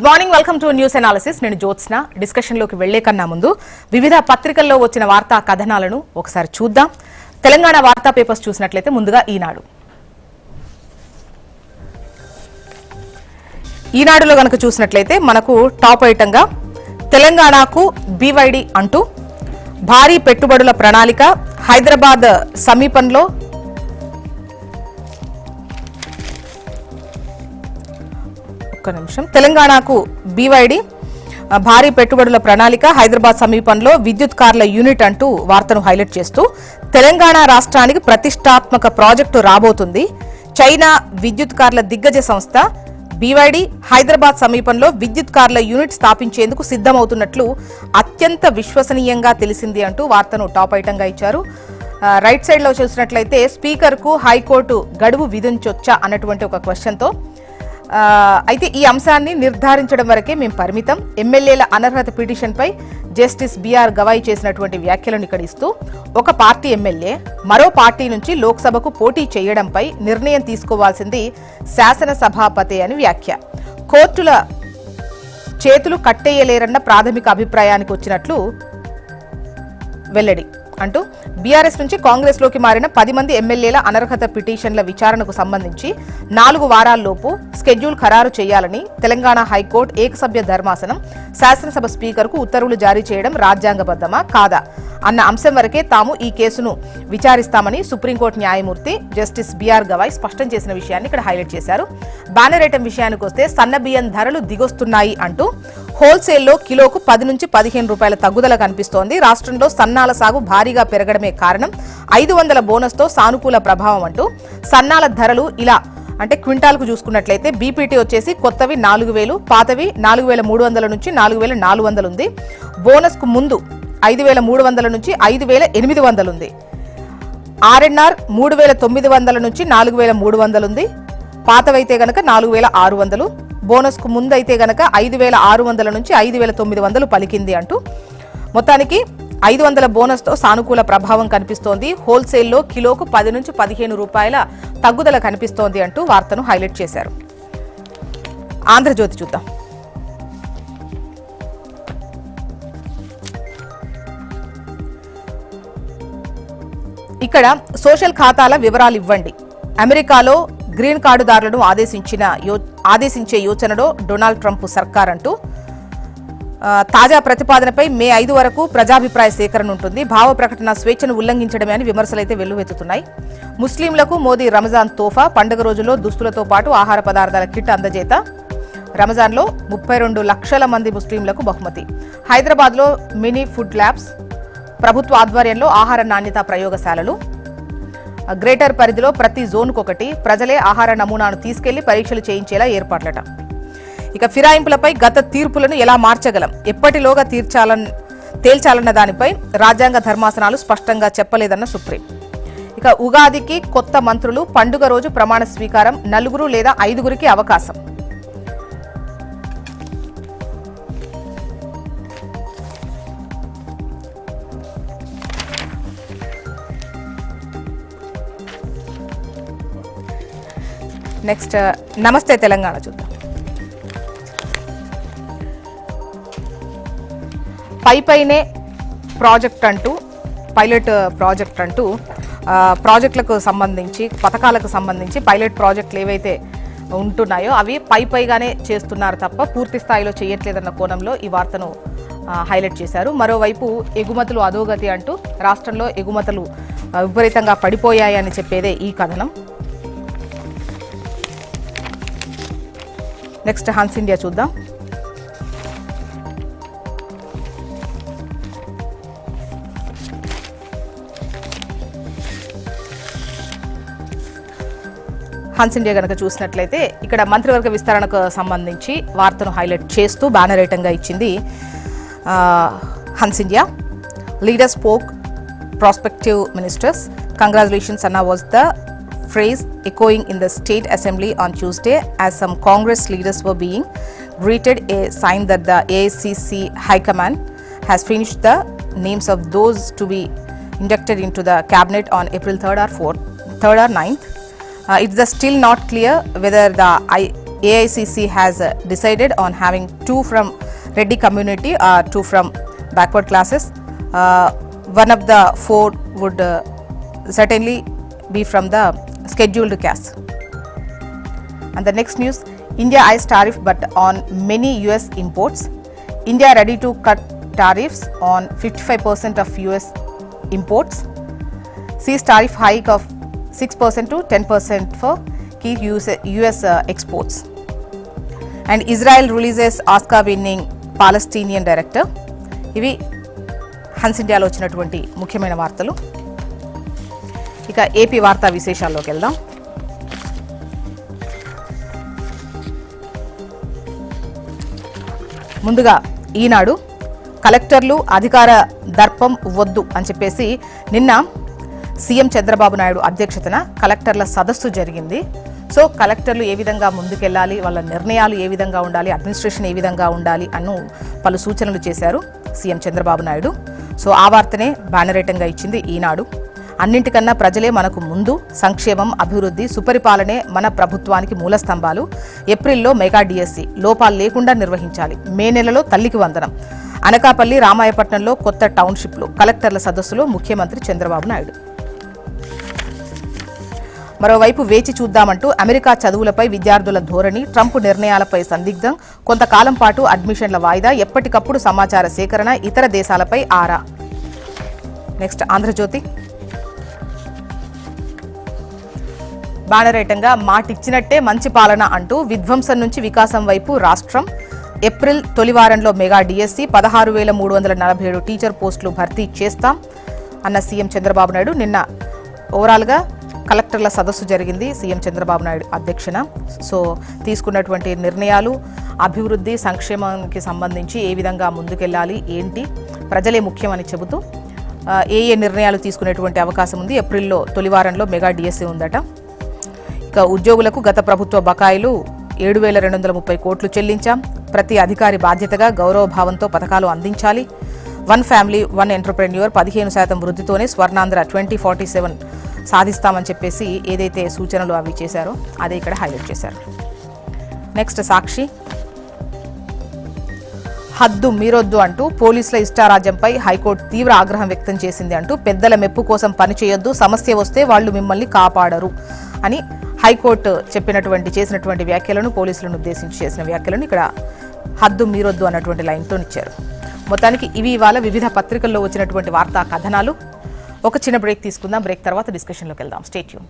Good morning, welcome to news analysis. నేను జ్యోత్స్న. డిస్కషన్లోకి వెళ్లే కన్నా ముందు వివిధ పత్రికల్లో వచ్చిన వార్తా కథనాలను ఒకసారి చూద్దాం. తెలంగాణ వార్తా పేపర్స్ చూసినట్లయితే ముందుగా ఈనాడులో గనక చూసినట్లయితే మనకు టాప్ ఐటంగా తెలంగాణకు బీవైడి అంటూ భారీ పెట్టుబడుల ప్రణాళిక, హైదరాబాద్ సమీపంలో తెలంగాణకు బీవైడి భారీ పెట్టుబడుల ప్రణాళిక, హైదరాబాద్ సమీపంలో విద్యుత్ కార్ల యూనిట్ అంటూ వార్తను హైలైట్ చేస్తూ తెలంగాణ రాష్ట్రానికి ప్రతిష్టాత్మక ప్రాజెక్టు రాబోతుంది. చైనా విద్యుత్ కార్ల దిగ్గజ సంస్థ బీవైడి హైదరాబాద్ సమీపంలో విద్యుత్ కార్ల యూనిట్ స్థాపించేందుకు సిద్ధమవుతున్నట్లు అత్యంత విశ్వసనీయంగా తెలిసింది అంటూ వార్తను టాప్ ఐటంగా ఇచ్చారు. రైట్ సైడ్ లో చూసినట్లయితే స్పీకర్ కు హైకోర్టు గడువు విధించొచ్చా అన్నటువంటి ఒక క్వశ్చన్ తో అయితే ఈ అంశాన్ని నిర్ధారించడం వరకే మేము పరిమితం. ఎమ్మెల్యేల అనర్హత పిటిషన్పై జస్టిస్ బిఆర్ గవాయి చేసినటువంటి వ్యాఖ్యలను ఇక్కడ ఇస్తూ ఒక పార్టీ ఎమ్మెల్యే మరో పార్టీ నుంచి లోక్సభకు పోటీ చేయడంపై నిర్ణయం తీసుకోవాల్సింది శాసనసభాపతి అని వ్యాఖ్య. కోర్టుల చేతులు కట్టేయలేరన్న ప్రాథమిక అభిప్రాయానికి వచ్చినట్లు వెల్లడి అంటూ బీఆర్ఎస్ నుంచి కాంగ్రెస్ లోకి మారిన 10 మంది ఎమ్మెల్యేల అనర్హత పిటిషన్ల విచారణకు సంబంధించి 4 వారాల్లోపు స్కెడ్యూల్ ఖరారు చేయాలని తెలంగాణ హైకోర్టు ఏకసభ్య ధర్మాసనం శాసనసభ స్పీకర్కు ఉత్తర్వులు జారీ చేయడం రాజ్యాంగబద్ధమా కాదా అన్న అంశం వరకే తాము ఈ కేసును విచారిస్తామని సుప్రీంకోర్టు న్యాయమూర్తి జస్టిస్ బిఆర్ గవాయ్ స్పష్టం చేసిన విషయాన్ని ఇక్కడ హైలైట్ చేశారు. బ్యానర్ ఐటం విషయానికి వస్తే సన్న బియ్యం ధరలు దిగొస్తున్నాయి అంటూ హోల్సేల్లో కిలోకు 10 నుంచి 15 రూపాయల తగ్గుదల కనిపిస్తోంది. రాష్ట్రంలో సన్నాల సాగు భారీగా పెరగడమే కారణం, 500 బోనస్తో సానుకూల ప్రభావం అంటూ సన్నాల ధరలు ఇలా అంటే క్వింటాల్కు చూసుకున్నట్లయితే బీపీటీ వచ్చేసి కొత్తవి 4000, పాతవి 4300 నుంచి 4400 ఉంది. బోనస్కు ముందు 5300 నుంచి 5800 ఉంది. ఆర్ఎన్ఆర్ 3900 నుంచి 4300 ఉంది. పాతవైతే గనక 4600, బోనస్కు ముందు అయితే గనక 5600 నుంచి 5900 పలికింది అంటూ మొత్తానికి 500 బోనస్తో సానుకూల ప్రభావం కనిపిస్తోంది. హోల్సేల్లో కిలోకు 10 నుంచి 15 రూపాయల తగ్గుదల కనిపిస్తోంది అంటూ వార్తను హైలైట్ చేశారు. ఆంధ్రజ్యోతి చూద్దాం. ఇక్కడ సోషల్ ఖాతాల వివరాలు ఇవ్వండి, అమెరికాలో గ్రీన్ కార్డుదారులను ఆదేశించే యోచనలో డొనాల్డ్ ట్రంప్ సర్కార్ అంటూ తాజా ప్రతిపాదనపై మే 5 వరకు ప్రజాభిప్రాయ సేకరణ ఉంటుంది. భావ ప్రకటన స్వేచ్ఛను ఉల్లంఘించడమే అని విమర్శలైతే వెల్లువెత్తుతున్నాయి. ముస్లింలకు మోదీ రంజాన్ తోఫా, పండుగ రోజుల్లో దుస్తులతో పాటు ఆహార పదార్థాల కిట్ అందజేత. రంజాన్లో 32 లక్షల మంది ముస్లింలకు బహుమతి. హైదరాబాద్లో మినీ ఫుడ్ ల్యాబ్స్, ప్రభుత్వ ఆధ్వర్యంలో ఆహార నాణ్యత ప్రయోగశాలలు. గ్రేటర్ పరిధిలో ప్రతి జోన్కు ఒకటి, ప్రజలే ఆహార నమూనాను తీసుకెళ్లి పరీక్షలు చేయించేలా ఏర్పాట్లట. ఇక ఫిరాయింపులపై గత తీర్పులను ఎలా మార్చగలం, ఎప్పటిలోగా తేల్చాలన్న దానిపై రాజ్యాంగ ధర్మాసనాలు స్పష్టంగా చెప్పలేదన్న సుప్రీం. ఇక ఉగాదికి కొత్త మంత్రులు, పండుగ రోజు ప్రమాణ స్వీకారం, 4 లేదా 5 అవకాశం. నెక్స్ట్ నమస్తే తెలంగాణ చూద్దాం. పైనే ప్రాజెక్ట్ అంటూ పైలట్ ప్రాజెక్ట్ అంటూ ప్రాజెక్టులకు సంబంధించి, పథకాలకు సంబంధించి పైలట్ ప్రాజెక్టులు ఏవైతే ఉంటున్నాయో అవి పైగానే చేస్తున్నారు తప్ప పూర్తి స్థాయిలో చేయట్లేదన్న కోణంలో ఈ వార్తను హైలైట్ చేశారు. మరోవైపు ఎగుమతులు అధోగతి అంటూ రాష్ట్రంలో ఎగుమతులు విపరీతంగా పడిపోయాయని చెప్పేదే ఈ కథనం. నెక్స్ట్ హన్స్ ఇండియా చూద్దాం. హన్స్ ఇండియా గనక చూసినట్లయితే ఇక్కడ మంత్రివర్గ విస్తరణకు సంబంధించి వార్తను హైలైట్ చేస్తూ బ్యానర్ ఐటంగా ఇచ్చింది Hans India. Leaders spoke prospective ministers. Congratulations Anna was the phrase echoing in the State Assembly on Tuesday as some Congress leaders were being greeted, a sign that the AICC High Command has finished the names of those to be inducted into the cabinet on April 3rd or 9th. It's still not clear whether the AICC has decided on having 2 from Reddy community or 2 from backward classes. One of the 4 would certainly be from the scheduled caste. And the next news, India eyes tariff but on many US imports. India ready to cut tariffs on 55% of US imports. Sees tariff hike of 6% to 10% for key US exports. And Israel releases Oscar winning Palestinian director. ఇవి Hans ఇండియాలో వచ్చినటువంటి ముఖ్యమైన వార్తలు. ఇక AP వార్తా విశేషాల్లోకి వెళ్దాం. ముందుగా ఈనాడు కలెక్టర్లు అధికార దర్పం వద్దు అని చెప్పేసి నిన్న సీఎం చంద్రబాబు నాయుడు అధ్యక్షతన కలెక్టర్ల సదస్సు జరిగింది. సో కలెక్టర్లు ఏ విధంగా ముందుకెళ్లాలి, వాళ్ళ నిర్ణయాలు ఏ విధంగా ఉండాలి, అడ్మినిస్ట్రేషన్ ఏ విధంగా ఉండాలి అను పలు సూచనలు చేశారు సీఎం చంద్రబాబు నాయుడు. సో ఆ వార్తనే బ్యానరేటంగా ఇచ్చింది ఈనాడు. అన్నింటికన్నా ప్రజలే మనకు ముందు, సంక్షేమం, అభివృద్ధి, సుపరిపాలనే మన ప్రభుత్వానికి మూల స్తంభాలు. ఏప్రిల్లో మెగా డిఎస్సి లోపాలు లేకుండా నిర్వహించాలి. మే నెలలో తల్లికి వందనం. అనకాపల్లి, రామాయపట్నంలో కొత్త టౌన్షిప్లు కలెక్టర్ల సదస్సులో ముఖ్యమంత్రి చంద్రబాబు నాయుడు. మరోవైపు వేచి చూద్దామంటూ అమెరికా చదువులపై విద్యార్థుల ధోరణి, ట్రంప్ నిర్ణయాలపై సందిగ్ధం, కొంతకాలం పాటు అడ్మిషన్ల వాయిదా, ఎప్పటికప్పుడు సమాచార సేకరణ, ఇతర దేశాలపై ఆరా. నెక్స్ట్ ఆంధ్రజ్యోతి బ్యానరేటంగా మాటిచ్చినట్టే మంచి పాలన అంటూ విధ్వంసం నుంచి వికాసం వైపు రాష్ట్రం. ఏప్రిల్ తొలి వారంలో మెగా డిఎస్సి 16,347 టీచర్ పోస్టులు భర్తీ చేస్తాం అన్న సీఎం చంద్రబాబు నాయుడు. నిన్న ఓవరాల్గా కలెక్టర్ల సదస్సు జరిగింది సీఎం చంద్రబాబు నాయుడు అధ్యక్షన. సో తీసుకున్నటువంటి నిర్ణయాలు, అభివృద్ధి, సంక్షేమానికి సంబంధించి ఏ విధంగా ముందుకెళ్ళాలి, ఏంటి, ప్రజలే ముఖ్యమని చెబుతూ ఏ నిర్ణయాలు తీసుకునేటువంటి అవకాశం ఉంది. ఏప్రిల్లో తొలివారంలో మెగా డిఎస్సి ఉందట. ఇక ఉద్యోగులకు గత ప్రభుత్వ బకాయిలు 7,230 కోట్లు చెల్లించాం. ప్రతి అధికారి బాధ్యతగా గౌరవభావంతో పథకాలు అందించాలి. 1 ఫ్యామిలీ 1 ఎంటర్ప్రెన్యూర్ 15% వృద్ధితోనే స్వర్ణాంధ్ర 2047 సాధిస్తామని చెప్పేసి ఏదైతే సూచనలు అవి చేశారో అదే ఇక్కడ హైలైట్ చేశారు. నెక్స్ట్ సాక్షి హద్దు మీరొద్దు అంటూ పోలీసుల ఇష్టారాజ్యంపై హైకోర్టు తీవ్ర ఆగ్రహం వ్యక్తం చేసింది అంటూ పెద్దల మెప్పు కోసం పనిచేయొద్దు, సమస్య వస్తే వాళ్ళు మిమ్మల్ని కాపాడరు అని హైకోర్టు చేసినటువంటి వ్యాఖ్యలను, పోలీసులను ఉద్దేశించి చేసిన వ్యాఖ్యలను ఇక్కడ హద్దు మీరొద్దు అన్నటువంటి లైన్తో ఇచ్చారు. మొత్తానికి ఇవి ఇవాళ వివిధ పత్రికల్లో వచ్చినటువంటి వార్తా కథనాలు. ఒక చిన్న బ్రేక్ తీసుకుందాం. బ్రేక్ తర్వాత డిస్కషన్లోకి వెళ్దాం. Stay tune.